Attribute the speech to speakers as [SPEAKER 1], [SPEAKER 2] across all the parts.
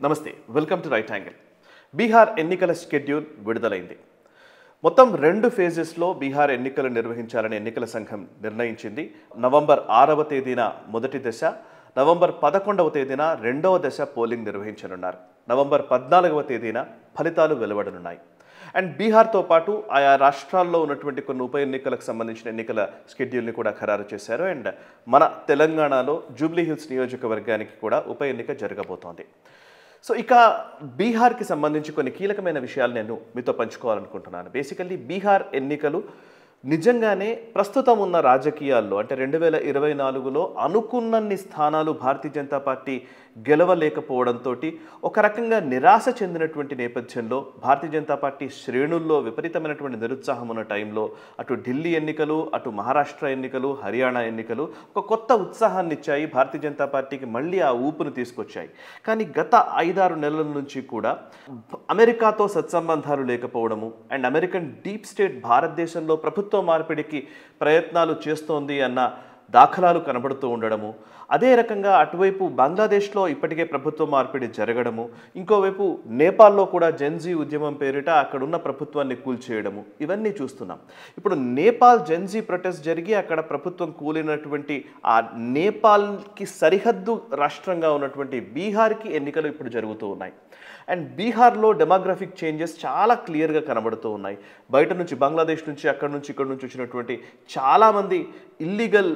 [SPEAKER 1] నమస్తే, welcome to right angle. Bihar ఎన్నికల schedule విడుదలైంది. మొత్తం 2 ఫేజెస్లో బీహార్ ఎన్నికలు నిర్వహించాలని ఎన్నికల సంఘం నిర్ణయించింది. నవంబర్ 6వ తేదీన మొదటి దశ, నవంబర్ 11వ తేదీన రెండవ దశ పోలింగ్ నిర్వహించనున్నారు. నవంబర్ 14వ తేదీన ఫలితాలు వెలువడనున్నాయి. అండ్ బీహార్తో పాటు ఆయా రాష్ట్రాల్లో ఉన్నటువంటి కొన్ని ఉప ఎన్నికలకు సంబంధించిన ఎన్నికల షెడ్యూల్ని కూడా ఖరారు చేశారు. అండ్ మన తెలంగాణలో జూబ్లీ హిల్స్ నియోజకవర్గానికి కూడా ఉప ఎన్నిక జరగబోతోంది. సో ఇక బీహార్కి సంబంధించి కొన్ని కీలకమైన విషయాలు నేను మీతో పంచుకోవాలనుకుంటున్నాను. బేసికల్లీ బీహార్ ఎన్నికలు నిజంగానే ప్రస్తుతం ఉన్న రాజకీయాల్లో అంటే 2024లో అనుకున్నన్ని స్థానాలు భారతీయ జనతా పార్టీ గెలవలేకపోవడంతో ఒక రకంగా నిరాశ చెందినటువంటి నేపథ్యంలో భారతీయ జనతా పార్టీ శ్రేణుల్లో విపరీతమైనటువంటి నిరుత్సాహం ఉన్న టైంలో అటు ఢిల్లీ ఎన్నికలు, అటు మహారాష్ట్ర ఎన్నికలు, హర్యానా ఎన్నికలు ఒక కొత్త ఉత్సాహాన్ని ఇచ్చాయి. భారతీయ జనతా పార్టీకి మళ్ళీ ఆ ఊపును తీసుకొచ్చాయి. కానీ గత 5-6 నెలల నుంచి కూడా అమెరికాతో సత్సంబంధాలు లేకపోవడము అండ్ అమెరికన్ డీప్ స్టేట్ భారతదేశంలో ప్రభుత్వ మార్పిడికి ప్రయత్నాలు చేస్తోంది అన్న దాఖలాలు కనబడుతూ ఉండడము, అదే రకంగా అటువైపు బంగ్లాదేశ్లో ఇప్పటికే ప్రభుత్వ మార్పిడి జరగడము, ఇంకోవైపు నేపాల్లో కూడా జెన్జీ ఉద్యమం పేరిట అక్కడున్న ప్రభుత్వాన్ని కూల్చేయడము, ఇవన్నీ చూస్తున్నాం. ఇప్పుడు నేపాల్ జెన్జీ ప్రొటెస్ట్ జరిగి అక్కడ ప్రభుత్వం కూలినటువంటి ఆ నేపాల్కి సరిహద్దు రాష్ట్రంగా ఉన్నటువంటి బీహార్కి ఎన్నికలు ఇప్పుడు జరుగుతూ ఉన్నాయి. అండ్ బీహార్లో డెమోగ్రఫిక్ చేంజెస్ చాలా క్లియర్గా కనబడుతూ ఉన్నాయి. బయట నుంచి బంగ్లాదేశ్ నుంచి అక్కడ నుంచి ఇక్కడ నుంచి వచ్చినటువంటి చాలామంది ఇల్లీగల్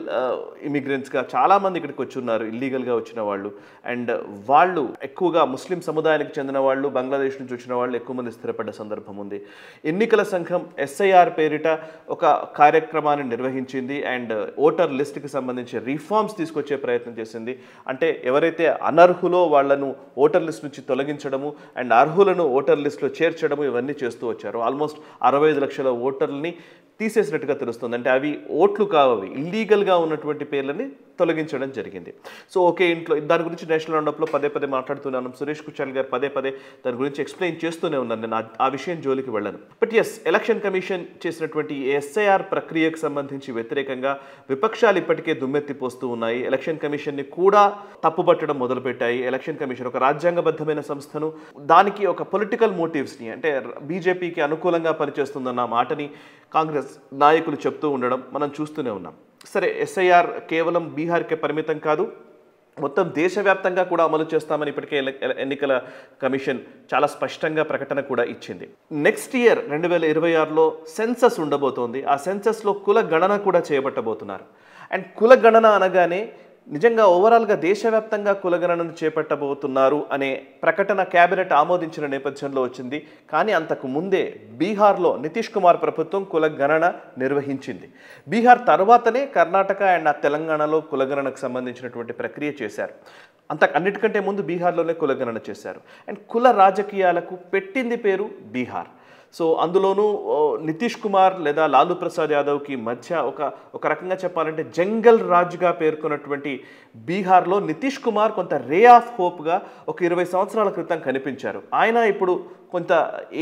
[SPEAKER 1] ఇమిగ్రెంట్స్గా చాలామంది ఇక్కడికి వచ్చి ఉన్నారు, ఇల్లీగల్గా వచ్చిన వాళ్ళు. అండ్ వాళ్ళు ఎక్కువగా ముస్లిం సముదాయానికి చెందిన వాళ్ళు, బంగ్లాదేశ్ నుంచి వచ్చిన వాళ్ళు ఎక్కువ మంది స్థిరపడ్డ సందర్భం ఉంది. ఎన్నికల సంఘం ఎస్ఐఆర్ పేరిట ఒక కార్యక్రమాన్ని నిర్వహించింది అండ్ ఓటర్ లిస్ట్కి సంబంధించి రిఫార్మ్స్ తీసుకొచ్చే ప్రయత్నం చేసింది. అంటే ఎవరైతే అనర్హులో వాళ్లను ఓటర్ లిస్ట్ నుంచి తొలగించడము అండ్ అర్హులను ఓటర్ లిస్టులో చేర్చడము ఇవన్నీ చేస్తూ వచ్చారు. ఆల్మోస్ట్ 65 లక్షల ఓటర్లని తీసేసినట్టుగా తెలుస్తుంది. అంటే అవి ఓట్లు కావవి, ఇల్లీగల్గా ఉన్నటువంటి పేర్లని తొలగించడం జరిగింది. సో ఓకే, ఇంట్లో దాని గురించి నేషనల్ రౌండప్లో పదే మాట్లాడుతున్నాను. సురేష్ కుచాల్ గారు పదే దాని గురించి ఎక్స్ప్లెయిన్ చేస్తూనే ఉన్నాను. నేను ఆ విషయం జోలికి వెళ్ళను. బట్ ఎస్, ఎలక్షన్ కమిషన్ చేసినటువంటి ఎస్ఐఆర్ ప్రక్రియకు సంబంధించి వ్యతిరేకంగా విపక్షాలు ఇప్పటికే దుమ్మెత్తిపోస్తూ ఉన్నాయి. ఎలక్షన్ కమిషన్ని కూడా తప్పుపట్టడం మొదలుపెట్టాయి. ఎలక్షన్ కమిషన్ ఒక రాజ్యాంగబద్ధమైన సంస్థను, దానికి ఒక పొలిటికల్ మోటివ్స్ని అంటే బీజేపీకి అనుకూలంగా పనిచేస్తుందన్న మాటని కాంగ్రెస్ నాయకులు చెప్తూ ఉండడం మనం చూస్తూనే ఉన్నాం. సరే, ఎస్ఐఆర్ కేవలం బీహార్కే పరిమితం కాదు, మొత్తం దేశవ్యాప్తంగా కూడా అమలు చేస్తామని ఇప్పటికే ఎన్నికల కమిషన్ చాలా స్పష్టంగా ప్రకటన కూడా ఇచ్చింది. నెక్స్ట్ ఇయర్ 2026లో సెన్సస్ ఉండబోతోంది. ఆ సెన్సస్లో కుల గణన కూడా చేపట్టబోతున్నారు. అండ్ కుల గణన అనగానే నిజంగా ఓవరాల్గా దేశవ్యాప్తంగా కులగణనను చేపట్టబోతున్నారు అనే ప్రకటన కేబినెట్ ఆమోదించిన నేపథ్యంలో వచ్చింది. కానీ అంతకు ముందే బీహార్లో నితీష్ కుమార్ ప్రభుత్వం కులగణన నిర్వహించింది. బీహార్ తర్వాతనే కర్ణాటక అండ్ తెలంగాణలో కులగణనకు సంబంధించినటువంటి ప్రక్రియ చేశారు. అన్నిటికంటే ముందు బీహార్లోనే కులగణన చేశారు. అండ్ కుల రాజకీయాలకు పెట్టింది పేరు బీహార్. సో అందులోనూ నితీష్ కుమార్ లేదా లాలూ ప్రసాద్ యాదవ్కి మధ్య ఒక రకంగా చెప్పాలంటే జంగల్ రాజ్గా పేర్కొన్నటువంటి బీహార్లో నితీష్ కుమార్ కొంత రే ఆఫ్ హోప్గా ఒక 20 సంవత్సరాల క్రితం కనిపించారు. ఆయన ఇప్పుడు కొంత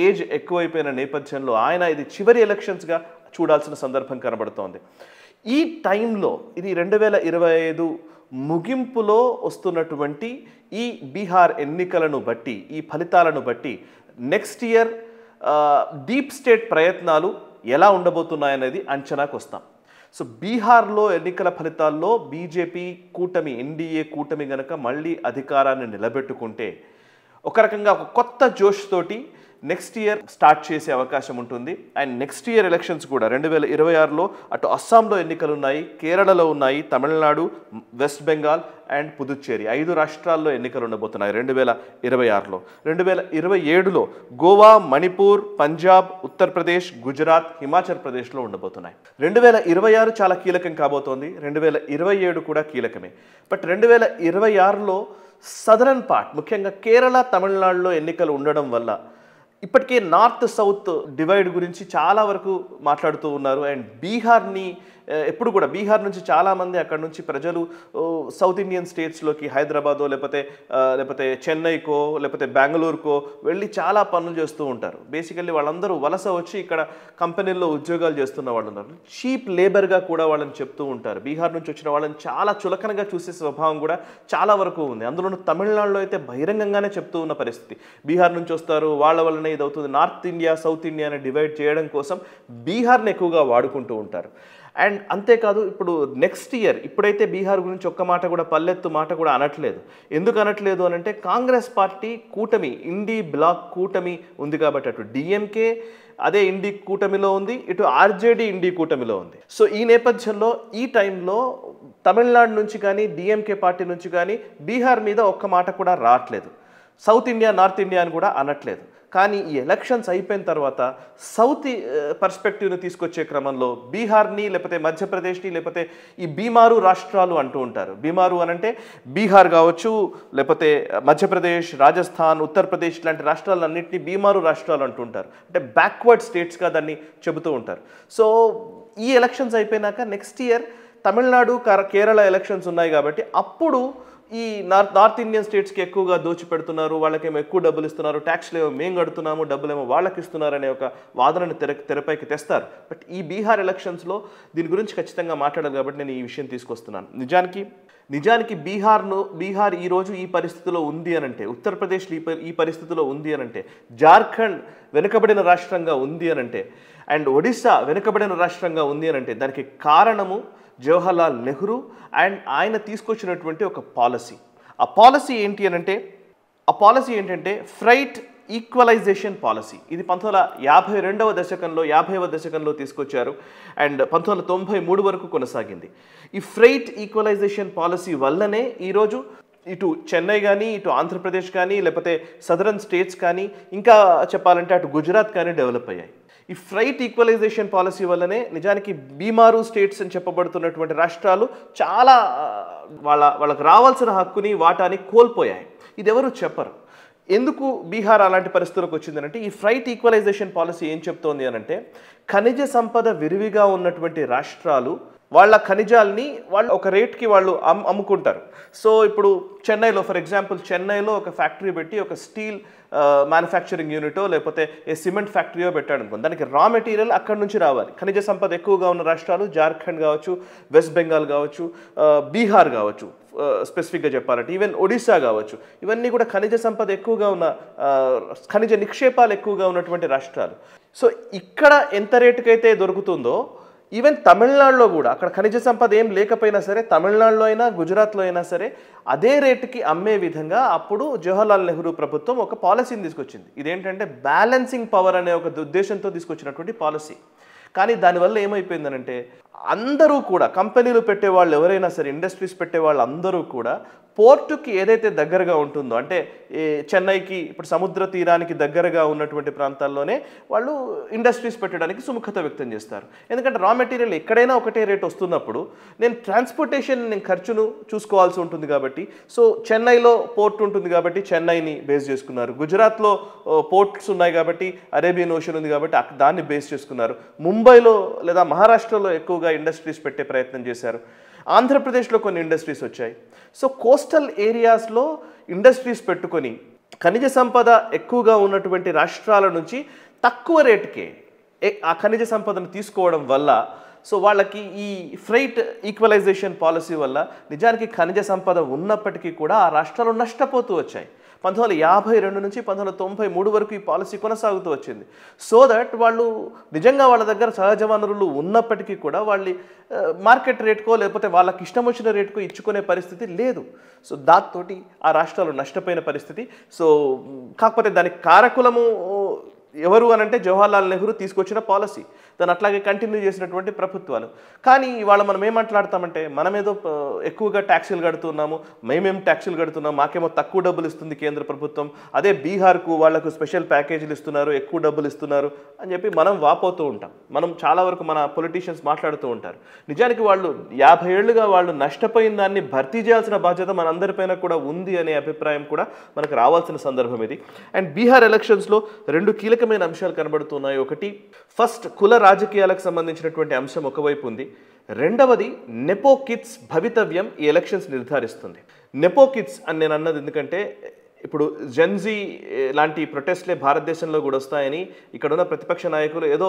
[SPEAKER 1] ఏజ్ ఎక్కువైపోయిన నేపథ్యంలో ఆయన ఇది చివరి ఎలక్షన్స్గా చూడాల్సిన సందర్భం కనబడుతోంది. ఈ టైంలో ఇది 2025 ముగింపులో వస్తున్నటువంటి ఈ బీహార్ ఎన్నికలను బట్టి, ఈ ఫలితాలను బట్టి నెక్స్ట్ ఇయర్ డీప్ స్టేట్ ప్రయత్నాలు ఎలా ఉండబోతున్నాయనేది అంచనాకు వస్తాం. సో బీహార్లో ఎన్నికల ఫలితాల్లో బీజేపీ కూటమి, ఎన్డీఏ కూటమి గనక మళ్ళీ అధికారాన్ని నిలబెట్టుకుంటే ఒక రకంగా ఒక కొత్త జోష్ తోటి నెక్స్ట్ ఇయర్ స్టార్ట్ చేసే అవకాశం ఉంటుంది. అండ్ నెక్స్ట్ ఇయర్ ఎలక్షన్స్ కూడా 2026లో అటు అస్సాంలో ఎన్నికలు ఉన్నాయి, కేరళలో ఉన్నాయి, తమిళనాడు, వెస్ట్ బెంగాల్ అండ్ పుదుచ్చేరి 5 రాష్ట్రాల్లో ఎన్నికలు ఉండబోతున్నాయి 2026లో. 2027లో గోవా, మణిపూర్, పంజాబ్, ఉత్తరప్రదేశ్, గుజరాత్, హిమాచల్ ప్రదేశ్లో ఉండబోతున్నాయి. 2026 చాలా కీలకం కాబోతోంది. 2027 కూడా కీలకమే. బట్ 2026లో సదరన్ పార్ట్, ముఖ్యంగా కేరళ, తమిళనాడులో ఎన్నికలు ఉండడం వల్ల ఇప్పటికే నార్త్ సౌత్ డివైడ్ గురించి చాలా వరకు మాట్లాడుతూ ఉన్నారు. అండ్ బీహార్ని ఎప్పుడు కూడా బీహార్ నుంచి చాలామంది అక్కడ నుంచి ప్రజలు సౌత్ ఇండియన్ స్టేట్స్లోకి హైదరాబాదో లేకపోతే చెన్నైకో లేకపోతే బెంగళూరుకో వెళ్ళి చాలా పనులు చేస్తూ ఉంటారు. బేసికల్లీ వాళ్ళందరూ వలస వచ్చి ఇక్కడ కంపెనీల్లో ఉద్యోగాలు చేస్తున్న వాళ్ళు ఉన్నారు. చీప్ లేబర్గా కూడా వాళ్ళని చెప్తూ ఉంటారు. బీహార్ నుంచి వచ్చిన వాళ్ళని చాలా చులకనగా చూసే స్వభావం కూడా చాలా వరకు ఉంది. అందులోనూ తమిళనాడులో అయితే బహిరంగంగానే చెప్తూ ఉన్న పరిస్థితి. బీహార్ నుంచి వస్తారు, వాళ్ళ వల్లనే ఇది అవుతుంది. నార్త్ ఇండియా సౌత్ ఇండియాని డివైడ్ చేయడం కోసం బీహార్ని ఎక్కువగా వాడుకుంటూ ఉంటారు. అండ్ అంతేకాదు, ఇప్పుడు నెక్స్ట్ ఇయర్ ఇప్పుడైతే బీహార్ గురించి ఒక్క మాట కూడా పల్లెత్తు మాట కూడా అనట్లేదు. ఎందుకు అనట్లేదు అని అంటే కాంగ్రెస్ పార్టీ కూటమి ఇండి బ్లాక్ కూటమి ఉంది కాబట్టి అటు డిఎంకే అదే ఇండి కూటమిలో ఉంది, ఇటు ఆర్జేడీ ఇండి కూటమిలో ఉంది. సో ఈ నేపథ్యంలో ఈ టైంలో తమిళనాడు నుంచి కానీ డిఎంకే పార్టీ నుంచి కానీ బీహార్ మీద ఒక్క మాట కూడా రావట్లేదు. సౌత్ ఇండియా నార్త్ ఇండియా అని కూడా అనట్లేదు. కానీ ఈ ఎలక్షన్స్ అయిపోయిన తర్వాత సౌత్ పర్స్పెక్టివ్ని తీసుకొచ్చే క్రమంలో బీహార్ని లేకపోతే మధ్యప్రదేశ్ని లేకపోతే ఈ బీమారు రాష్ట్రాలు అంటూ ఉంటారు. బీమారు అనంటే బీహార్ కావచ్చు, లేకపోతే మధ్యప్రదేశ్, రాజస్థాన్, ఉత్తరప్రదేశ్ లాంటి రాష్ట్రాలన్నింటినీ బీమారు రాష్ట్రాలు అంటూ ఉంటారు. అంటే బ్యాక్వర్డ్ స్టేట్స్గా దాన్ని చెబుతూ ఉంటారు. సో ఈ ఎలక్షన్స్ అయిపోయినాక next year Tamil Nadu Kerala elections ఉన్నాయి కాబట్టి అప్పుడు ఈ నార్త్ ఇండియన్ స్టేట్స్కి ఎక్కువగా దోచిపెడుతున్నారు, వాళ్ళకేమో ఎక్కువ డబ్బులు ఇస్తున్నారు, ట్యాక్స్లు ఏమో మేము కడుతున్నాము, డబ్బులేమో వాళ్ళకి ఇస్తున్నారు అనే ఒక వాదనను తెరపైకి తెస్తారు. బట్ ఈ బీహార్ ఎలక్షన్స్లో దీని గురించి ఖచ్చితంగా మాట్లాడాలి కాబట్టి నేను ఈ విషయం తీసుకొస్తున్నాను. నిజానికి బీహార్ ఈరోజు ఈ పరిస్థితిలో ఉంది అనంటే, ఉత్తరప్రదేశ్ ఈ పరిస్థితిలో ఉంది అనంటే, జార్ఖండ్ వెనుకబడిన రాష్ట్రంగా ఉంది అనంటే, అండ్ ఒడిస్సా వెనుకబడిన రాష్ట్రంగా ఉంది అనంటే దానికి కారణము జవహర్లాల్ నెహ్రూ అండ్ ఆయన తీసుకొచ్చినటువంటి ఒక పాలసీ. ఆ పాలసీ ఏంటంటే ఫ్రైట్ ఈక్వలైజేషన్ పాలసీ. ఇది 1952వ దశకంలో 50వ దశకంలో తీసుకొచ్చారు అండ్ 1993 వరకు కొనసాగింది. ఈ ఫ్రైట్ ఈక్వలైజేషన్ పాలసీ వల్లనే ఈరోజు ఇటు చెన్నై కానీ, ఇటు ఆంధ్రప్రదేశ్ కానీ, లేకపోతే సదరన్ స్టేట్స్ కానీ, ఇంకా చెప్పాలంటే అటు గుజరాత్ కానీ డెవలప్ అయ్యాయి. ఈ ఫ్రైట్ ఈక్వలైజేషన్ పాలసీ వల్లనే నిజానికి బీమారు స్టేట్స్ అని చెప్పబడుతున్నటువంటి రాష్ట్రాలు చాలా వాళ్ళకు రావాల్సిన హక్కుని వాటాని కోల్పోయాయి. ఇది ఎవరు చెప్పరు. ఎందుకు బీహార్ అలాంటి పరిస్థితులకు వచ్చిందనంటే ఈ ఫ్రైట్ ఈక్వలైజేషన్ పాలసీ ఏం చెప్తోంది అనంటే ఖనిజ సంపద విరివిగా ఉన్నటువంటి రాష్ట్రాలు వాళ్ళ ఖనిజాలని వాళ్ళు ఒక రేట్కి వాళ్ళు అమ్ముకుంటారు. సో ఇప్పుడు చెన్నైలో ఫర్ ఎగ్జాంపుల్ చెన్నైలో ఒక ఫ్యాక్టరీ పెట్టి ఒక స్టీల్ మ్యానుఫ్యాక్చరింగ్ యూనిటో లేకపోతే సిమెంట్ ఫ్యాక్టరీయో పెట్టాడు అనుకోండి, దానికి రా మెటీరియల్ అక్కడి నుంచి రావాలి. ఖనిజ సంపద ఎక్కువగా ఉన్న రాష్ట్రాలు జార్ఖండ్ కావచ్చు, వెస్ట్ బెంగాల్ కావచ్చు, బీహార్ కావచ్చు, స్పెసిఫిక్గా చెప్పాలంటే ఈవెన్ ఒడిస్సా కావచ్చు, ఇవన్నీ కూడా ఖనిజ సంపద ఎక్కువగా ఉన్న ఖనిజ నిక్షేపాలు ఎక్కువగా ఉన్నటువంటి రాష్ట్రాలు. సో ఇక్కడ ఎంత రేటుకైతే దొరుకుతుందో ఈవెన్ తమిళనాడులో కూడా అక్కడ ఖనిజ సంపద ఏం లేకపోయినా సరే తమిళనాడులో అయినా గుజరాత్లో అయినా సరే అదే రేటుకి అమ్మే విధంగా అప్పుడు జవహర్లాల్ నెహ్రూ ప్రభుత్వం ఒక పాలసీని తీసుకొచ్చింది. ఇదేంటంటే బ్యాలెన్సింగ్ పవర్ అనే ఒక ఉద్దేశంతో తీసుకొచ్చినటువంటి పాలసీ. కానీ దానివల్ల ఏమైపోయిందనంటే అందరూ కూడా కంపెనీలు పెట్టేవాళ్ళు ఎవరైనా సరే, ఇండస్ట్రీస్ పెట్టేవాళ్ళు అందరూ కూడా పోర్టుకి ఏదైతే దగ్గరగా ఉంటుందో అంటే చెన్నైకి ఇప్పుడు సముద్ర తీరానికి దగ్గరగా ఉన్నటువంటి ప్రాంతాల్లోనే వాళ్ళు ఇండస్ట్రీస్ పెట్టడానికి సుముఖత వ్యక్తం చేస్తారు. ఎందుకంటే రా మెటీరియల్ ఎక్కడైనా ఒకటే రేట్ వస్తున్నప్పుడు నేను ట్రాన్స్పోర్టేషన్ ఖర్చును చూసుకోవాల్సి ఉంటుంది కాబట్టి, సో చెన్నైలో పోర్ట్ ఉంటుంది కాబట్టి చెన్నైని బేస్ చేసుకున్నారు. గుజరాత్లో పోర్ట్స్ ఉన్నాయి కాబట్టి అరేబియన్ ఓషన్ ఉంది కాబట్టి దాన్ని బేస్ చేసుకున్నారు. ముంబైలో లేదా మహారాష్ట్రలో ఎక్కువగా ఇండస్ట్రీస్ పెట్టే ప్రయత్నం చేశారు. ఆంధ్రప్రదేశ్లో కొన్ని ఇండస్ట్రీస్ వచ్చాయి. సో కోస్టల్ ఏరియాస్లో ఇండస్ట్రీస్ పెట్టుకొని ఖనిజ సంపద ఎక్కువగా ఉన్నటువంటి రాష్ట్రాల నుంచి తక్కువ రేటుకే ఆ ఖనిజ సంపదను తీసుకోవడం వల్ల సో వాళ్ళకి ఈ ఫ్రైట్ ఈక్వలైజేషన్ పాలసీ వల్ల నిజానికి ఖనిజ సంపద ఉన్నప్పటికీ కూడా ఆ రాష్ట్రాలు నష్టపోతూ వచ్చాయి. 1952 నుంచి 1993 వరకు ఈ పాలసీ కొనసాగుతూ వచ్చింది. సో దట్ వాళ్ళు నిజంగా వాళ్ళ దగ్గర సహజ వనరులు ఉన్నప్పటికీ కూడా వాళ్ళు మార్కెట్ రేట్కో లేకపోతే వాళ్ళకి ఇష్టం వచ్చిన రేట్కో ఇచ్చుకునే పరిస్థితి లేదు. సో దాంతో ఆ రాష్ట్రాలు నష్టపోయిన పరిస్థితి. సో కాకపోతే దానికి కారకులము ఎవరు అనంటే జవహర్లాల్ నెహ్రూ తీసుకొచ్చిన పాలసీ, దాన్ని అట్లాగే కంటిన్యూ చేసినటువంటి ప్రభుత్వాలు. కానీ ఇవాళ మనం ఏం మాట్లాడతామంటే మనమేదో ఎక్కువగా ట్యాక్సీలు కడుతున్నాము, మేమేం ట్యాక్సీలు కడుతున్నాం, మాకేమో తక్కువ డబ్బులు ఇస్తుంది కేంద్ర ప్రభుత్వం, అదే బీహార్కు వాళ్లకు స్పెషల్ ప్యాకేజీలు ఇస్తున్నారు, ఎక్కువ డబ్బులు ఇస్తున్నారు అని చెప్పి మనం వాపోతూ ఉంటాం. మనం చాలా వరకు మన పొలిటీషియన్స్ మాట్లాడుతూ ఉంటారు. నిజానికి వాళ్ళు 50 ఏళ్లుగా వాళ్ళు నష్టపోయిన దాన్ని భర్తీ చేయాల్సిన బాధ్యత మనందరిపైన కూడా ఉంది అనే అభిప్రాయం కూడా మనకు రావాల్సిన సందర్భం ఇది. అండ్ బీహార్ ఎలక్షన్స్లో 2 కీలకమైన అంశాలు కనబడుతున్నాయి. ఒకటి ఫస్ట్ కుల రాజకీయాలకు సంబంధించినటువంటి అంశం ఒకవైపు ఉంది, రెండవది నెపో కిడ్స్ భవితవ్యం ఈ ఎలక్షన్స్ నిర్ధారిస్తుంది. నెపో కిడ్స్ అని నేను అన్నది ఎందుకంటే ఇప్పుడు జెన్జీ లాంటి ప్రొటెస్ట్లే భారతదేశంలో కూడా వస్తాయని ఇక్కడ ఉన్న ప్రతిపక్ష నాయకులు ఏదో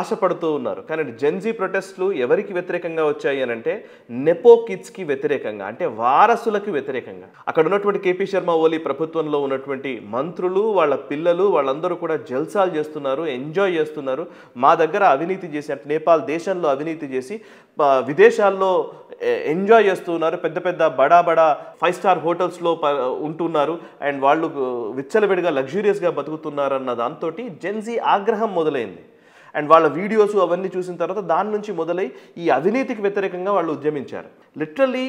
[SPEAKER 1] ఆశపడుతూ ఉన్నారు. కానీ జెన్జీ ప్రొటెస్ట్లు ఎవరికి వ్యతిరేకంగా వచ్చాయి అని అంటే నెపో కిడ్స్కి వ్యతిరేకంగా, అంటే వారసులకు వ్యతిరేకంగా. అక్కడ ఉన్నటువంటి కేపీ శర్మ ఓలీ ప్రభుత్వంలో ఉన్నటువంటి మంత్రులు, వాళ్ళ పిల్లలు, వాళ్ళందరూ కూడా జల్సాలు చేస్తున్నారు, ఎంజాయ్ చేస్తున్నారు. మా దగ్గర అవినీతి చేసి, అంటే నేపాల్ దేశంలో అవినీతి చేసి విదేశాల్లో ఎంజాయ్ చేస్తున్నారు, పెద్ద పెద్ద బడా 5 స్టార్ హోటల్స్లో ఉంటున్నారు, అండ్ వాళ్ళు విచ్చలవిడిగా లగ్జూరియస్గా బతుకుతున్నారు అన్న దాంతో జెన్జీ ఆగ్రహం మొదలైంది. అండ్ వాళ్ళ వీడియోస్ అవన్నీ చూసిన తర్వాత దాని నుంచి మొదలై ఈ అవినీతికి వ్యతిరేకంగా వాళ్ళు ఉద్యమించారు. లిటరల్లీ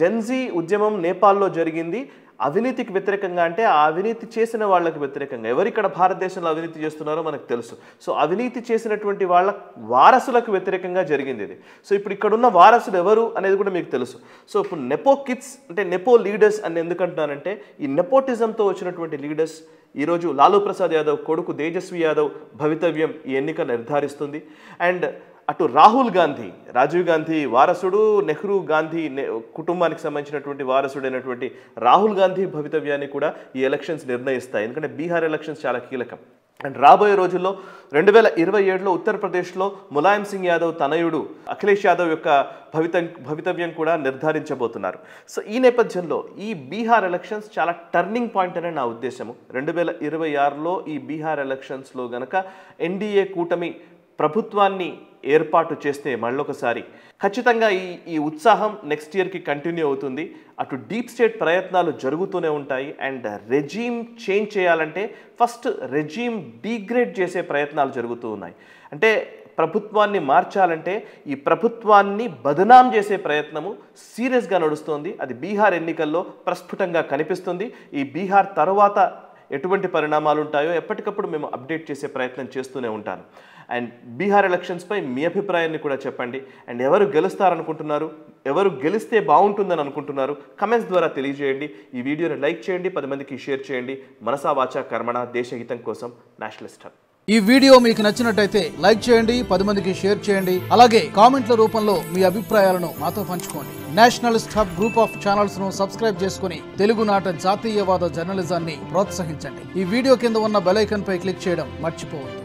[SPEAKER 1] జెన్జీ ఉద్యమం నేపాల్లో జరిగింది అవినీతికి వ్యతిరేకంగా, అంటే ఆ అవినీతి చేసిన వాళ్ళకి వ్యతిరేకంగా. ఎవరిక్కడ భారతదేశంలో అవినీతి చేస్తున్నారో మనకు తెలుసు. సో అవినీతి చేసినటువంటి వాళ్ళ వారసులకు వ్యతిరేకంగా జరిగింది ఇది. సో ఇప్పుడు ఇక్కడున్న వారసులు ఎవరు అనేది కూడా మీకు తెలుసు. సో ఇప్పుడు నెపో కిడ్స్ అంటే నెపో లీడర్స్ అని ఎందుకంటున్నానంటే ఈ నెపోటిజంతో వచ్చినటువంటి లీడర్స్ ఈరోజు లాలూ ప్రసాద్ యాదవ్ కొడుకు తేజస్వి యాదవ్ భవితవ్యం ఈ ఎన్నిక నిర్ధారిస్తుంది. అండ్ అటు రాహుల్ గాంధీ, రాజీవ్ గాంధీ వారసుడు, నెహ్రూ గాంధీ కుటుంబానికి సంబంధించినటువంటి వారసుడైనటువంటి రాహుల్ గాంధీ భవితవ్యాన్ని కూడా ఈ ఎలక్షన్స్ నిర్ణయిస్తాయి. ఎందుకంటే బీహార్ ఎలక్షన్స్ చాలా కీలకం. అండ్ రాబోయే రోజుల్లో 2027లో ఉత్తరప్రదేశ్లో ములాయం సింగ్ యాదవ్ తనయుడు అఖిలేష్ యాదవ్ యొక్క భవితవ్యం కూడా నిర్ధారించబోతున్నారు. సో ఈ నేపథ్యంలో ఈ బీహార్ ఎలక్షన్స్ చాలా టర్నింగ్ పాయింట్ అనే నా ఉద్దేశము. 2026లో ఈ బీహార్ ఎలక్షన్స్లో గనక ఎన్డీఏ కూటమి ప్రభుత్వాన్ని ఏర్పాటు చేస్తే మళ్ళొకసారి ఖచ్చితంగా ఈ ఉత్సాహం నెక్స్ట్ ఇయర్కి కంటిన్యూ అవుతుంది. అటు డీప్ స్టేట్ ప్రయత్నాలు జరుగుతూనే ఉంటాయి. అండ్ రెజీమ్ చేంజ్ చేయాలంటే ఫస్ట్ రెజీమ్ డీగ్రేడ్ చేసే ప్రయత్నాలు జరుగుతూ ఉన్నాయి. అంటే ప్రభుత్వాన్ని మార్చాలంటే ఈ ప్రభుత్వాన్ని బదనాం చేసే ప్రయత్నము సీరియస్గా నడుస్తోంది. అది బీహార్ ఎన్నికల్లో ప్రస్ఫుటంగా కనిపిస్తుంది. ఈ బీహార్ తర్వాత ఎటువంటి పరిణామాలు ఉంటాయో ఎప్పటికప్పుడు మేము అప్డేట్ చేసే ప్రయత్నం చేస్తూనే ఉంటాను. అండ్ బీహార్ ఎలక్షన్స్పై మీ అభిప్రాయాన్ని కూడా చెప్పండి. అండ్ ఎవరు గెలుస్తారనుకుంటున్నారు, ఎవరు గెలిస్తే బాగుంటుందని అనుకుంటున్నారు కమెంట్స్ ద్వారా తెలియజేయండి. ఈ వీడియోని లైక్ చేయండి, 10 మందికి షేర్ చేయండి. మనసా వాచా కర్మణ, దేశహితం కోసం నేషనలిస్ట్ హబ్.
[SPEAKER 2] ఈ వీడియో మీకు నచ్చినట్టయితే లైక్ చేయండి, 10 మందికి షేర్ చేయండి. అలాగే కామెంట్ల రూపంలో మీ అభిప్రాయాలను మాతో పంచుకోండి. Nationalist hub group of channels ను సబ్స్క్రైబ్ చేసుకుని తెలుగునాట జాతీయవాద జర్నలిజాన్ని ప్రోత్సహించండి. ఈ వీడియో కింద ఉన్న బెల్ ఐకాన్ పై క్లిక్ చేయడం మర్చిపోవద్దు.